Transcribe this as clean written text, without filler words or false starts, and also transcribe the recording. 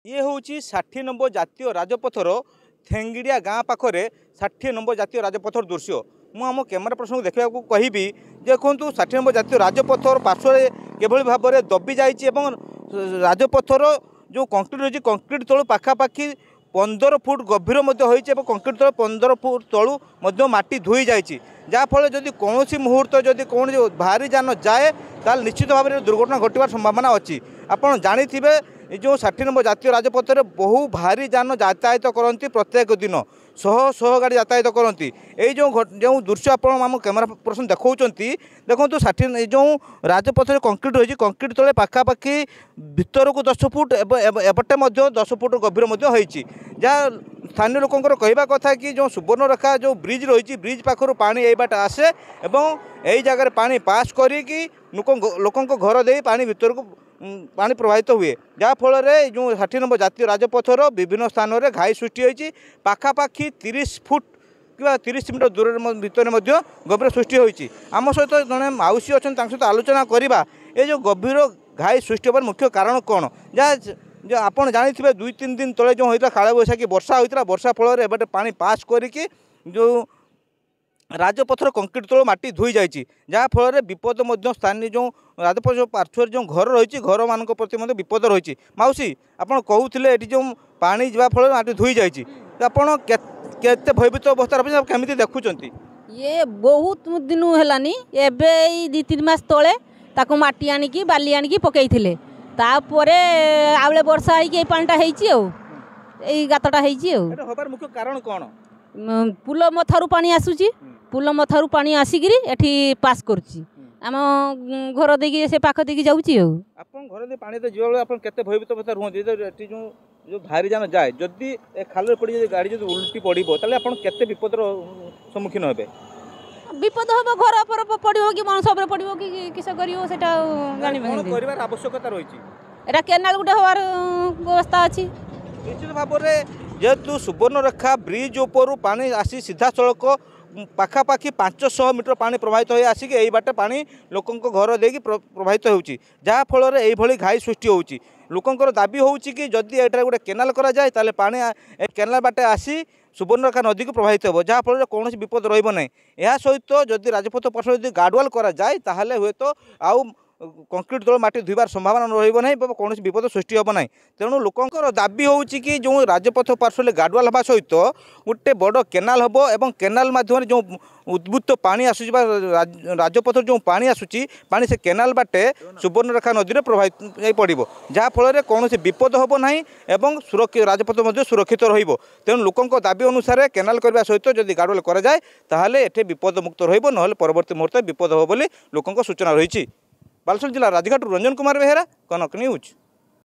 ये हूँ 60 नंबर जातीय राजपथर थेंगिड़िया गाँ पाखे 60 नंबर जातीय राजपथर दृश्य मुझे कैमेरा पर्सन देखा कहि देखूँ 60 नंबर जातीय राजपथर पार्श्व किभली भाव में दबी जाइए राजपथर जो कंक्रीट रही कंक्रीट तलू पाखापाखि 15 फुट गभीर होती कंक्रीट तल 15 फुट तलू माटी धोई जाइए जहाँफल जदि कौन मुहूर्त जदि कौन भारी जान जाए ताल निश्चित भाव में दुर्घटना घटवार संभावना अच्छी। आपड़ जानी जो 60 नंबर जातीय राजपथ में बहु भारी जान यातायात करती प्रत्येक दिन शह शह गाड़ी यातायात करती यही जो दृश्य आप कैमेरा पर्सन देखा देखो 60 जो राजपथ कंक्रीट रही कंक्रीट तले पाखापाखि भीतर को 10 फुट एपटे 10 फुट गभीर होती जहाँ स्थानीय लोकंर कहवा कथा कि जो सुवर्णरेखा जो ब्रिज रही ब्रिज पाखर पानी यही बाट आसे एवं यही जगह पानी पास करी लोक घर दे पानी भीतर को पानी प्रवाहित हुए जहाँफल जो 60 नंबर जातीय राजपथर विभिन्न स्थान में घाई सृष्टि होती पाखापाखि 30 फुट कि 30 मीटर दूर भितर गभीर सृष्टि होती आम सहित जड़े मौसी अच्छा सहित आलोचना करवा ये जो गभीर घाई सृष्टि होवार मुख्य कारण कौन जहाँ जो आपड़ जानी 2-3 दिन तले जो होता काल बैशाखी वर्षा होता वर्षा फल एबटे पानी पास करी जो राजपथर कंक्रीट तल माटी धोई जाइए जहाँफल विपद स्थानीय जो राजपथ पार्श्व जो घर रही घर मान प्रति विपद रही मौसी आपड़ कहते ये जो पानी जा फल माटी धोई जाइए आपड़ केते भयभीत अवस्था केमी देखुं ये बहुत दिन है एबे 2-3 मास तले ताको माटी आनिकी बाली आनिकी पकईथिले तापरे आवले वर्षा होई पानीटा होई गातटा होबार मुख्य कारण कौन पुल मथारू पानी आसुची पुल मथारू पानी आसिकी एठी पास करुची आम घर देकी से पाख देकी जाउची आपन घर दे पानी तो जीवा आपन केते भयभीत अवस्था रुहंती एठी जो भारी जान जाए जदि खाल पड़ी गाड़ी जो उल्टी पड़ो ताले आपन केते विपदर सम्मुखीन हेबे विपद हम घर पर पड़ो कि मनुष्य पर पड़ो कि किस करियो सेटा जानि करिवार आवश्यकता रही एटा केनाल गुटे होवार व्यवस्था अछि निश्चित भाव में जेहेतु सुवर्णरेखा ब्रिज ऊपर पानी आसी सीधा सड़क पाखापाखि 500 मीटर पानी प्रवाहित हो आसिक यही बाटे पानी लोक घर देकी प्रवाहित होउची जहाँफल ये घाई सृष्टि होउची लोकंर दाबी होउची कि जदि एटा गोटे केनाल करा जाए ताले पानी केनाल बाटे आसी सुवर्णरेखा नदी को प्रभावित हो जहाँफल कौन विपद रही यह सहित जदि राजपथ पार्श्व जदि गार्डवाल करा जाए ताहले हुए तो आउ कंक्रीट तल माटी धोबार संभावना रही कौन विपद सृष्टि हम ना तेणु लोकंर दाबी होउची कि जो राजपथ पार्श्व गार्डवाल हवा सहित गोटे बड़ केनाल हम और केनाल माध्यम जो उद्भूत पानी आसूची राजपथ जो पानी आसूची पानी से केनाल बाटे सुवर्णरेखा नदी में प्रभावित पड़ो जहाँफल कौन विपद हम ना एवं राजपथ सुरक्षित तेणु लोकों दाबी अनुसार केनाल करने सहित जदि गार्डवाल करा जाए ताहले एठे विपद मुक्त रहा परवर्ती मुहूर्त विपद हो बोली लोकों सूचना रही बालेश्वर जिला राजघाट रंजन कुमार बेहेरा कनक न्यूज।